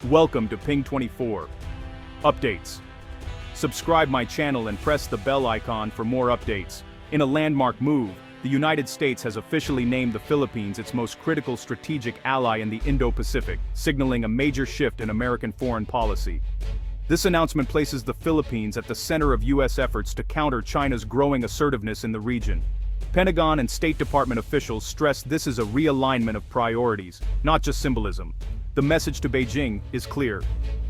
Welcome to Ping 24. Updates. Subscribe my channel and press the bell icon for more updates. In a landmark move, the United States has officially named the Philippines its most critical strategic ally in the Indo-Pacific, signaling a major shift in American foreign policy. This announcement places the Philippines at the center of U.S. efforts to counter China's growing assertiveness in the region. Pentagon and State Department officials stress this is a realignment of priorities, not just symbolism. The message to Beijing is clear.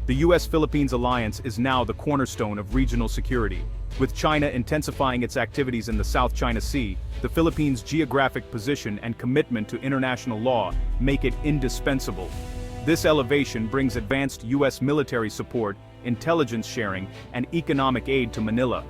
The U.S.-Philippines alliance is now the cornerstone of regional security. With China intensifying its activities in the South China Sea, the Philippines' geographic position and commitment to international law make it indispensable. This elevation brings advanced U.S. military support, intelligence sharing, and economic aid to Manila.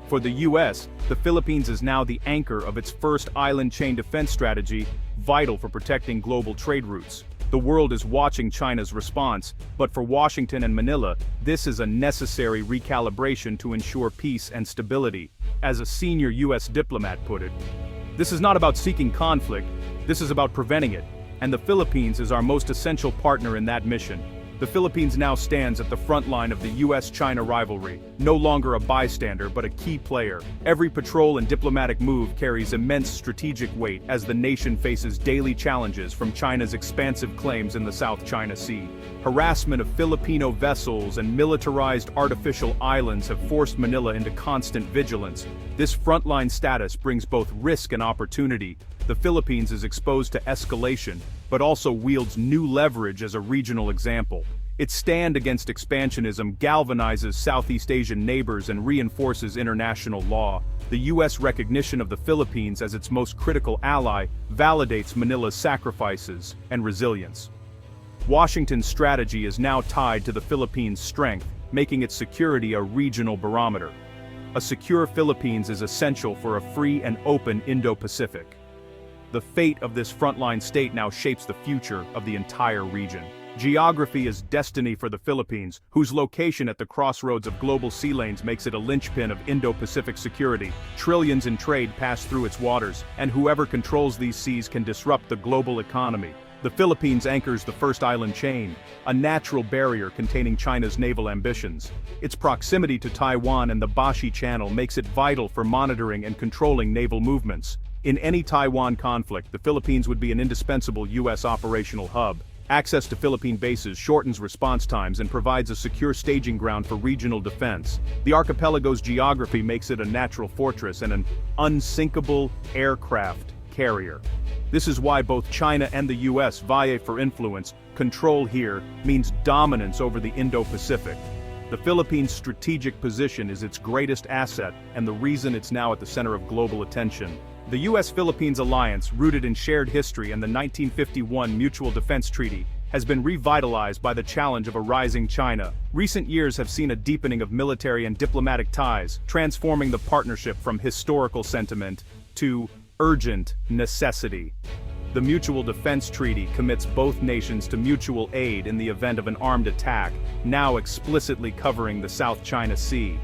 For the U.S., the Philippines is now the anchor of its first island chain defense strategy, vital for protecting global trade routes. The world is watching China's response, but for Washington and Manila, this is a necessary recalibration to ensure peace and stability. As a senior U.S. diplomat put it, this is not about seeking conflict, this is about preventing it, and the Philippines is our most essential partner in that mission. The Philippines now stands at the front line of the U.S.-China rivalry, no longer a bystander but a key player. Every patrol and diplomatic move carries immense strategic weight as the nation faces daily challenges from China's expansive claims in the South China Sea. Harassment of Filipino vessels and militarized artificial islands have forced Manila into constant vigilance. This frontline status brings both risk and opportunity. The Philippines is exposed to escalation, but also wields new leverage as a regional example. Its stand against expansionism galvanizes Southeast Asian neighbors and reinforces international law. The U.S. recognition of the Philippines as its most critical ally validates Manila's sacrifices and resilience. Washington's strategy is now tied to the Philippines' strength, making its security a regional barometer. A secure Philippines is essential for a free and open Indo-Pacific. The fate of this frontline state now shapes the future of the entire region. Geography is destiny for the Philippines, whose location at the crossroads of global sea lanes makes it a linchpin of Indo-Pacific security. Trillions in trade pass through its waters, and whoever controls these seas can disrupt the global economy. The Philippines anchors the first island chain, a natural barrier containing China's naval ambitions. Its proximity to Taiwan and the Bashi Channel makes it vital for monitoring and controlling naval movements. In any Taiwan conflict, the Philippines would be an indispensable U.S. operational hub. Access to Philippine bases shortens response times and provides a secure staging ground for regional defense. The archipelago's geography makes it a natural fortress and an unsinkable aircraft carrier. This is why both China and the U.S. vie for influence. Control here means dominance over the Indo-Pacific. The Philippines' strategic position is its greatest asset and the reason it's now at the center of global attention. The U.S.-Philippines alliance, rooted in shared history and the 1951 Mutual Defense Treaty, has been revitalized by the challenge of a rising China. Recent years have seen a deepening of military and diplomatic ties, transforming the partnership from historical sentiment to urgent necessity. The Mutual Defense Treaty commits both nations to mutual aid in the event of an armed attack, now explicitly covering the South China Sea.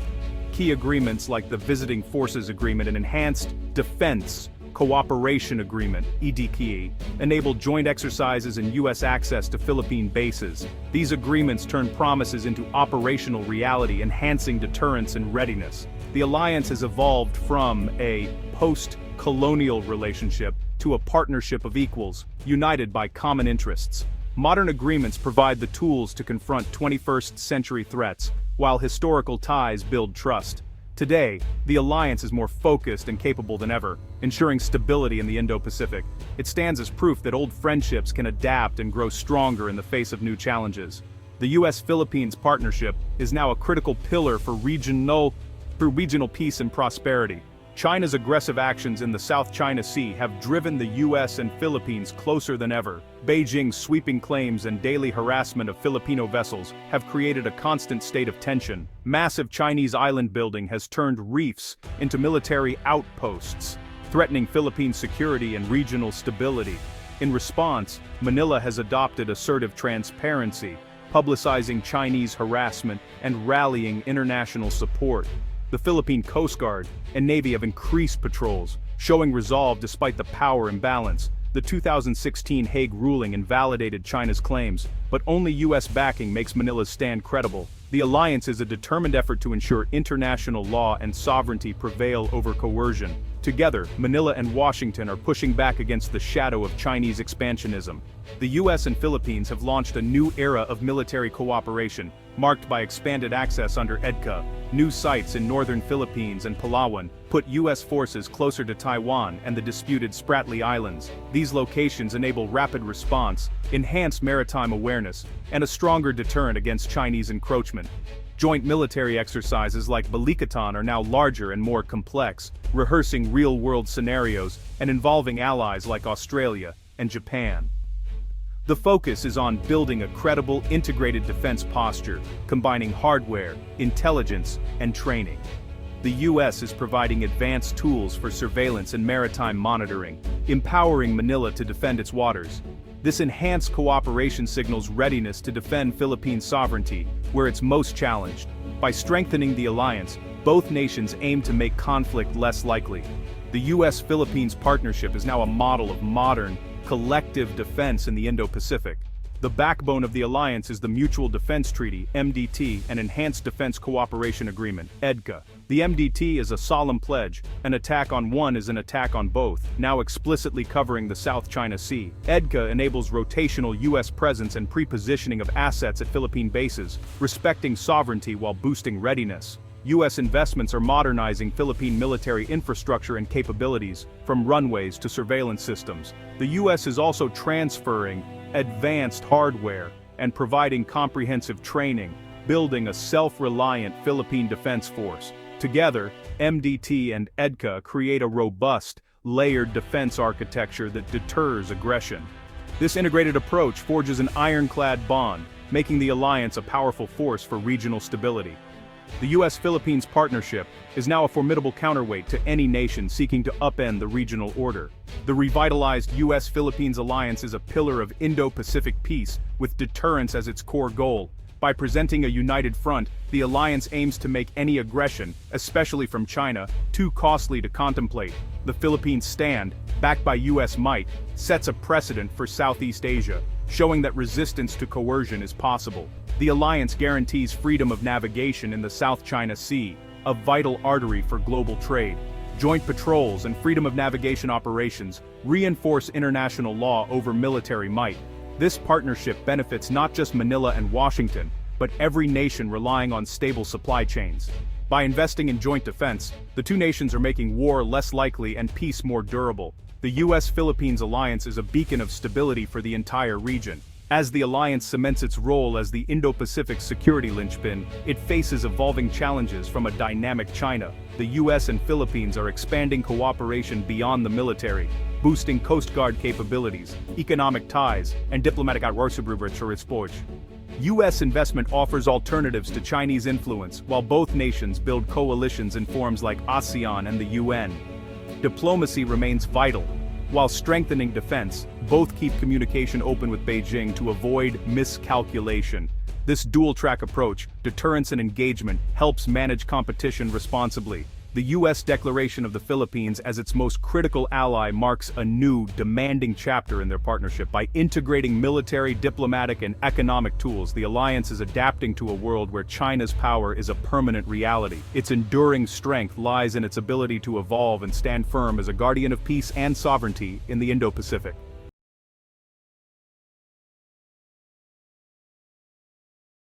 Key agreements like the Visiting Forces Agreement and Enhanced Defense Cooperation Agreement, EDCA, enable joint exercises and U.S. access to Philippine bases. These agreements turn promises into operational reality, enhancing deterrence and readiness. The alliance has evolved from a post-colonial relationship to a partnership of equals, united by common interests. Modern agreements provide the tools to confront 21st century threats, while historical ties build trust. Today, the alliance is more focused and capable than ever, ensuring stability in the Indo-Pacific. It stands as proof that old friendships can adapt and grow stronger in the face of new challenges. The U.S.-Philippines partnership is now a critical pillar for regional peace and prosperity. China's aggressive actions in the South China Sea have driven the U.S. and Philippines closer than ever. Beijing's sweeping claims and daily harassment of Filipino vessels have created a constant state of tension. Massive Chinese island building has turned reefs into military outposts, threatening Philippine security and regional stability. In response, Manila has adopted assertive transparency, publicizing Chinese harassment and rallying international support. The Philippine Coast Guard and Navy have increased patrols, showing resolve despite the power imbalance. The 2016 Hague ruling invalidated China's claims, but only US backing makes Manila's stand credible. The alliance is a determined effort to ensure international law and sovereignty prevail over coercion. Together, Manila and Washington are pushing back against the shadow of Chinese expansionism. The US and Philippines have launched a new era of military cooperation, marked by expanded access under EDCA. New sites in northern Philippines and Palawan put US forces closer to Taiwan and the disputed Spratly Islands. These locations enable rapid response, enhanced maritime awareness, and a stronger deterrent against Chinese encroachment. Joint military exercises like Balikatan are now larger and more complex, rehearsing real-world scenarios and involving allies like Australia and Japan. The focus is on building a credible, integrated defense posture, combining hardware, intelligence, and training. The US is providing advanced tools for surveillance and maritime monitoring, empowering Manila to defend its waters. This enhanced cooperation signals readiness to defend Philippine sovereignty, where it's most challenged. By strengthening the alliance, both nations aim to make conflict less likely. The US-Philippines partnership is now a model of modern, collective defense in the Indo-Pacific. The backbone of the alliance is the Mutual Defense Treaty, MDT, and Enhanced Defense Cooperation Agreement, EDCA. The MDT is a solemn pledge: an attack on one is an attack on both, now explicitly covering the South China Sea. EDCA enables rotational US presence and pre-positioning of assets at Philippine bases, respecting sovereignty while boosting readiness. US investments are modernizing Philippine military infrastructure and capabilities, from runways to surveillance systems. The US is also transferring advanced hardware and providing comprehensive training, building a self-reliant Philippine defense force. Together, MDT and EDCA create a robust, layered defense architecture that deters aggression. This integrated approach forges an ironclad bond, making the alliance a powerful force for regional stability. The US-Philippines partnership is now a formidable counterweight to any nation seeking to upend the regional order. The revitalized US-Philippines alliance is a pillar of Indo-Pacific peace, with deterrence as its core goal. By presenting a united front, the alliance aims to make any aggression, especially from China, too costly to contemplate. The Philippines stand, backed by US might, sets a precedent for Southeast Asia, showing that resistance to coercion is possible. The alliance guarantees freedom of navigation in the South China Sea, a vital artery for global trade. Joint patrols and freedom of navigation operations reinforce international law over military might. This partnership benefits not just Manila and Washington, but every nation relying on stable supply chains. By investing in joint defense, the two nations are making war less likely and peace more durable. The US-Philippines alliance is a beacon of stability for the entire region. As the alliance cements its role as the Indo-Pacific security linchpin, it faces evolving challenges from a dynamic China. The US and Philippines are expanding cooperation beyond the military, boosting Coast Guard capabilities, economic ties, and diplomatic outreach. US investment offers alternatives to Chinese influence, while both nations build coalitions in forums like ASEAN and the UN. Diplomacy remains vital. While strengthening defense, both keep communication open with Beijing to avoid miscalculation. This dual-track approach, deterrence and engagement, helps manage competition responsibly. The US declaration of the Philippines as its most critical ally marks a new, demanding chapter in their partnership. By integrating military, diplomatic, and economic tools, the alliance is adapting to a world where China's power is a permanent reality. Its enduring strength lies in its ability to evolve and stand firm as a guardian of peace and sovereignty in the Indo-Pacific.